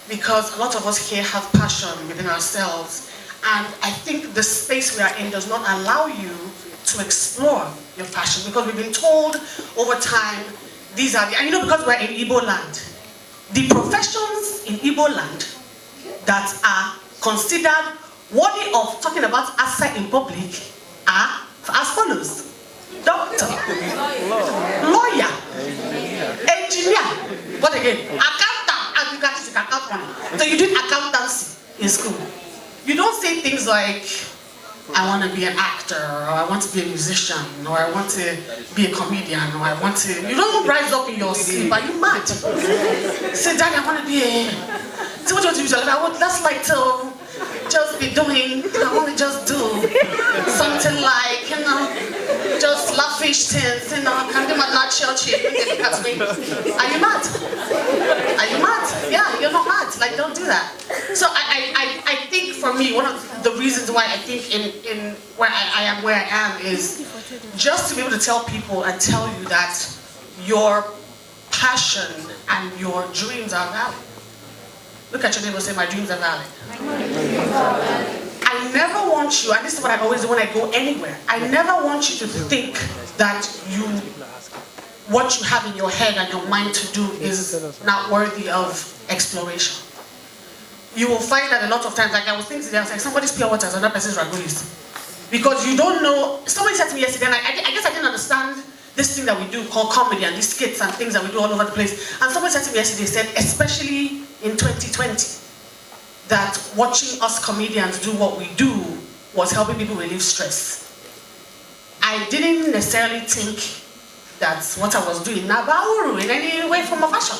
because a lot of us here have passion within ourselves, and I think the space we are in does not allow you to explore your passion, because we've been told over time, these are the, and you know, because we're in Igbo land, the professions in Igbo land that are considered worthy of talking about outside in public are as follows: doctor, lawyer, engineer, what again? Accountant, as you can account money. So you did accountancy in school. You don't say things like, I want to be an actor, or I want to be a musician, or I want to be a comedian, or I want to... You don't rise up in your sleep. Are you mad? Say, Daddy, I want to be a... So what do you want to do? I would just like to just be doing... I want to just do something like, you know, just lavish things, you know, I can do my natural shape. Are you mad? Are you mad? Yeah, you're not mad. Like, don't do that. So I think for me, one of the reasons why I think in where I am where I am is just to be able to tell people and tell you that your passion and your dreams are valid. Look at your neighbor and say, my dreams are valid. I never want you, and this is what I always do when I go anywhere, I never want you to think that what you have in your head and your mind to do is not worthy of exploration. You will find that a lot of times, like I was thinking today, I was like, somebody's pure water is another person's ragolis. Because you don't know, somebody said to me yesterday, and I guess I didn't understand this thing that we do called comedy and these skits and things that we do all over the place. And somebody said to me yesterday, said, especially in 2020, that watching us comedians do what we do was helping people relieve stress. I didn't necessarily think that's what I was doing Nabauru in any way from a fashion.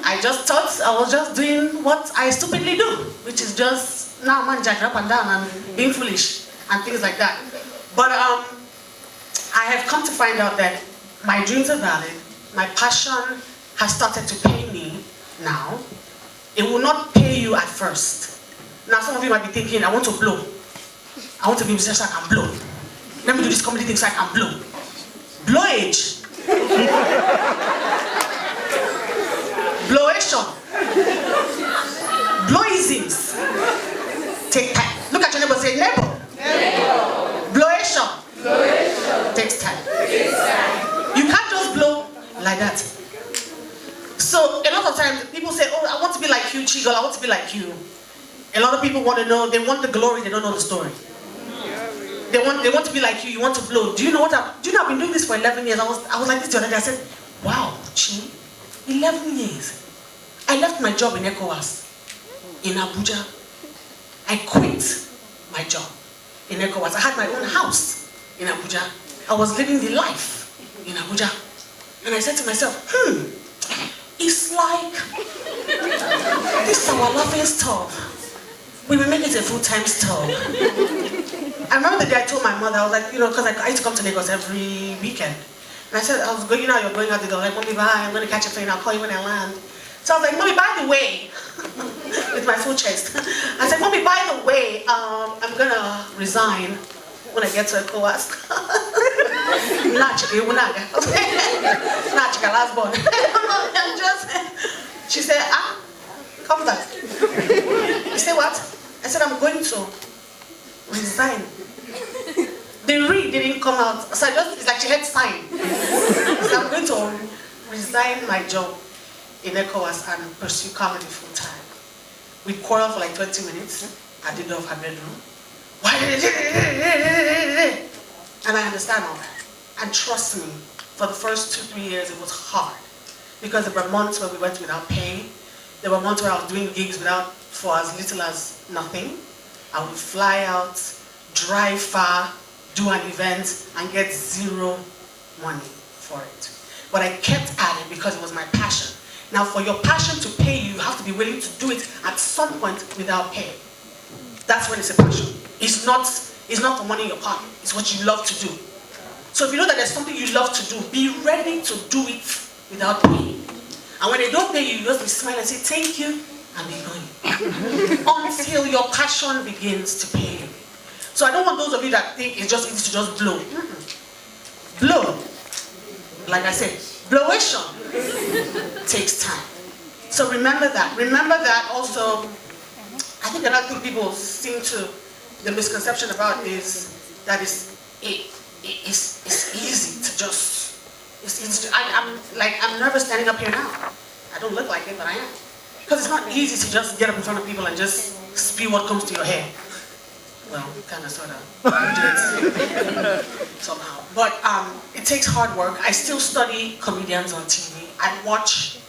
I just thought I was just doing what I stupidly do, which is just now man jack up and down and being foolish and things like that. But I have come to find out that my dreams are valid. My passion has started to pay me now. It will not pay you at first. Now some of you might be thinking, I want to blow. I want to be a musician so I can blow. Let me do this comedy thing so I can blow. Blow age. Blowation. Blowisms. Take time. Look at your neighbor and say, neighbor. Blowation. Takes time. You can't just blow like that. So a lot of times people say, oh, I want to be like you, Chigul, I want to be like you. A lot of people want to know, they want the glory, they don't know the story. They want to be like you want to blow. Do you know I've been doing this for 11 years. I was like this the other day, I said, wow, Chi, 11 years. I left my job in ECOWAS, in Abuja. I quit my job in ECOWAS. I had my own house in Abuja. I was living the life in Abuja. And I said to myself, it's like, this is our laughing stop. We will make it a full-time stop. I remember the day I told my mother, I was like, you know, because I used to come to Lagos every weekend. And I said, I was going out, you're going out the door. Like, Mommy, bye, I'm going to catch a plane, I'll call you when I land. So I was like, Mommy, by the way, with my full chest. I said, Mommy, by the way, I'm going to resign when I get to ECOWAS. last born. She said, come back. You say what? I said, I'm going to resign. The read didn't come out, so it's like she had signed. So I'm going to resign my job in ECOWAS and pursue comedy full time. We quarreled for like 20 minutes at the door of her bedroom. Why did it? And I understand all that. And trust me, for the first 2-3 years it was hard. Because there were months where we went without pay. There were months where I was doing gigs for as little as nothing. I would fly out, drive far, do an event, and get zero money for it. But I kept at it because it was my passion. Now for your passion to pay you, you have to be willing to do it at some point without pay. That's when it's a passion. It's not for money in your pocket, it's what you love to do. So if you know that there's something you love to do, be ready to do it without pay. And when they don't pay you, you just be smiling and say, thank you, and be going. Until your passion begins to pay you. So I don't want those of you that think it's just easy to just blow. Blow, like I said, blowation takes time. So remember that. Remember that also. I think another thing people seem to, the misconception about is that it's easy to just, it's easy to, I'm nervous standing up here now. I don't look like it, but I am. Because it's not easy to just get up in front of people and just spew what comes to your head. Well, kind of, sort of, somehow. But it takes hard work. I still study comedians on TV. I watch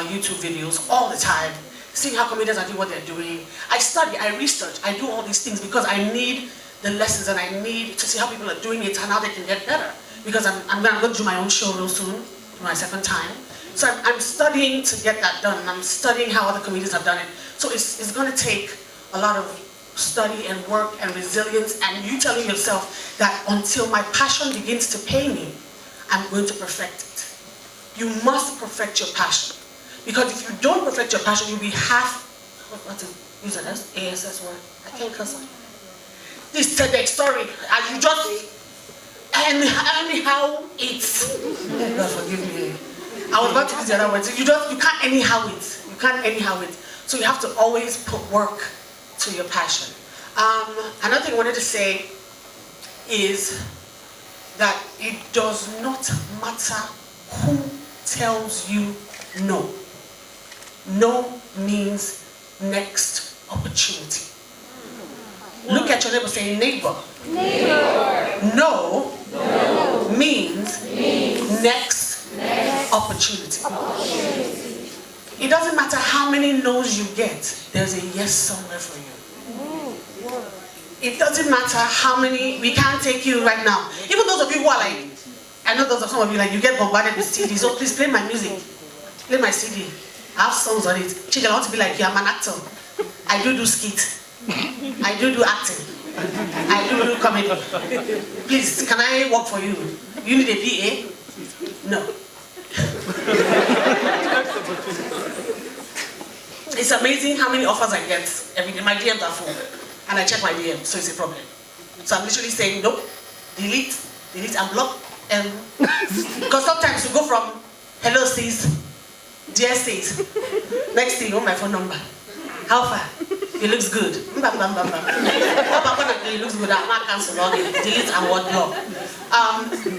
YouTube videos all the time, seeing how comedians are doing what they're doing. I study, I research, I do all these things because I need the lessons and I need to see how people are doing it and how they can get better. Because I'm going to do my own show real soon, my second time. So I'm studying to get that done. I'm studying how other comedians have done it. So it's going to take a lot of study and work and resilience and you telling yourself that until my passion begins to pay me, I'm going to perfect it. You must perfect your passion. Because if you don't perfect your passion, you'll be half, what's it, use an ASS word, I can't cuss on this TEDx story, and you just, anyhow it's, God forgive me, I was about to use the other words, you can't anyhow it, so you have to always put work to your passion. Another thing I wanted to say is that it does not matter who tells you no. No means next opportunity. Look at your neighbor, say neighbor. Neighbor. No, means next opportunity. It doesn't matter how many no's you get, there's a yes somewhere for you. It doesn't matter how many, we can't take you right now. Even those of you who are like, I know those of some of you like, you get bombarded with CDs, so please play my music, play my CD. I have songs on it. Chigul, I want to be like you, I'm an actor. I do skit. I do acting. I do comedy. Please, can I work for you? You need a PA? No. It's amazing how many offers I get every day. My DMs are full. And I check my DMs, so it's a problem. So I'm literally saying, nope, delete, and block. Because sometimes you go from, hello sis, dear sis, next thing, you want my phone number. How far? It looks good. It looks good. I'm not cancel all the delete and what block.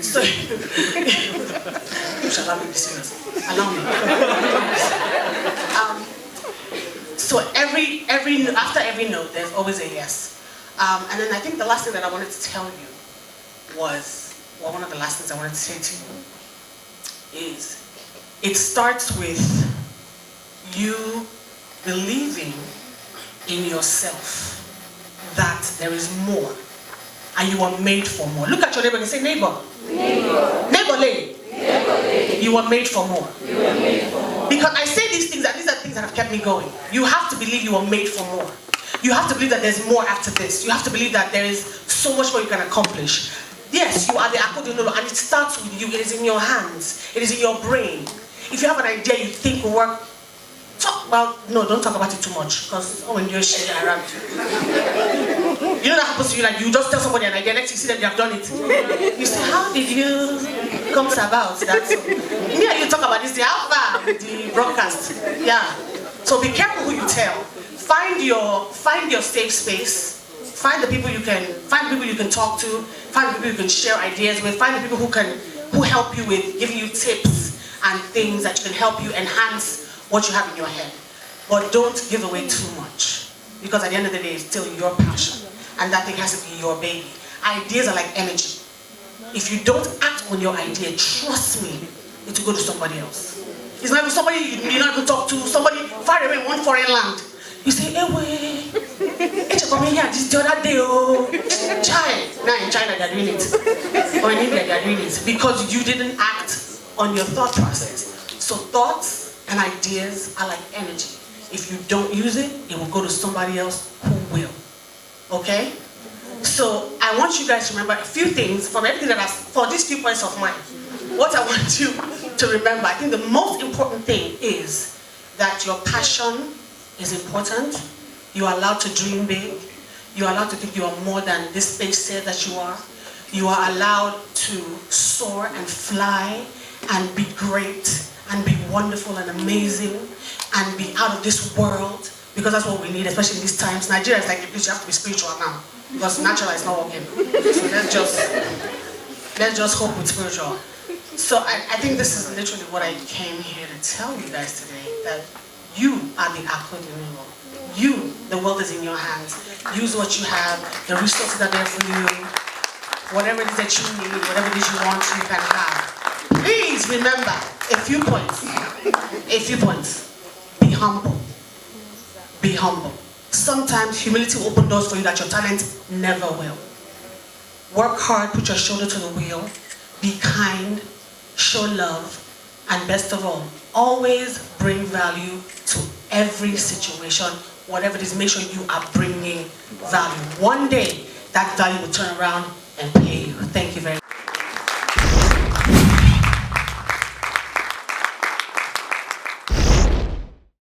So you shall not be serious. Allow me. So after every no, there's always a yes. And then I think the last thing that I wanted to tell you was, well, one of the last things I wanted to say to you is, it starts with you believing in yourself that there is more and you are made for more. Look at your neighbor and say, neighbor. Neighbor. Neighbor. You are made for more. You are made for more. Because I say these things, and these are things that have kept me going. You have to believe you are made for more. You have to believe that there's more after this. You have to believe that there is so much more you can accomplish. Yes, you are the Akodinolo, and it starts with you. It is in your hands. It is in your brain. If you have an idea you think will work, talk about, no, don't talk about it too much, because when you're shit around you know that happens to you, like you just tell somebody an idea, next you see that they have done it. You say, how did you come about that? Yeah, you talk about this, how far with the broadcast? Yeah. So be careful who you tell. Find your safe space. Find the people you can talk to. Find the people you can share ideas with. Find the people who help you with giving you tips and things that can help you enhance what you have in your head. But don't give away too much, because at the end of the day, it's still your passion, and that thing has to be your baby. Ideas are like energy. If you don't act on your idea, trust me, it will go to somebody else. It's not even somebody you not even talk to, somebody far away in one foreign land. You say, hey, wait, it's coming here this the other day, oh, child. Now in China they're doing it, or in India they're doing it, because you didn't act on your thought process. So thoughts and ideas are like energy. If you don't use it, it will go to somebody else who will. Okay? So I want you guys to remember a few things from everything that for these few points of mine. What I want you to remember, I think the most important thing is that your passion is important. You are allowed to dream big. You are allowed to think you are more than this space says that you are. You are allowed to soar and fly and be great and be wonderful and amazing. and be out of this world, because that's what we need, especially in these times. Nigeria is like the place you have to be spiritual now, because natural is not working. So let's just hope with spiritual. So I think this is literally what I came here to tell you guys today, that you are the accordion. You, the world is in your hands. Use what you have, the resources are there for you. Whatever it is that you need, whatever it is you want, you can have. Please remember a few points. A few points. Be humble. Be humble. Sometimes humility will open doors for you that your talent never will. Work hard, put your shoulder to the wheel. Be kind, show love, and best of all, always bring value to every situation. Whatever it is, make sure you are bringing value. One day, that value will turn around and pay you. Thank you very much.